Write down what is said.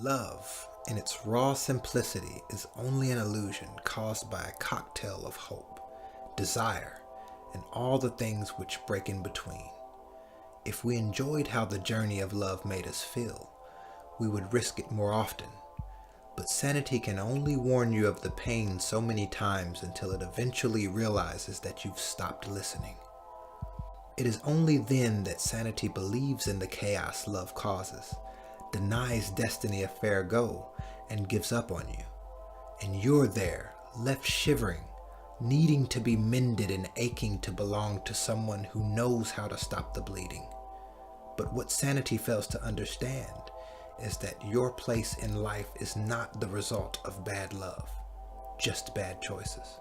Love, in its raw simplicity, is only an illusion caused by a cocktail of hope, desire, and all the things which break in between. If we enjoyed how the journey of love made us feel, we would risk it more often. But sanity can only warn you of the pain so many times until it eventually realizes that you've stopped listening. It is only then that sanity believes in the chaos love causes, denies destiny a fair go, and gives up on you. And you're there, left shivering, needing to be mended and aching to belong to someone who knows how to stop the bleeding. But what sanity fails to understand is that your place in life is not the result of bad love, just bad choices.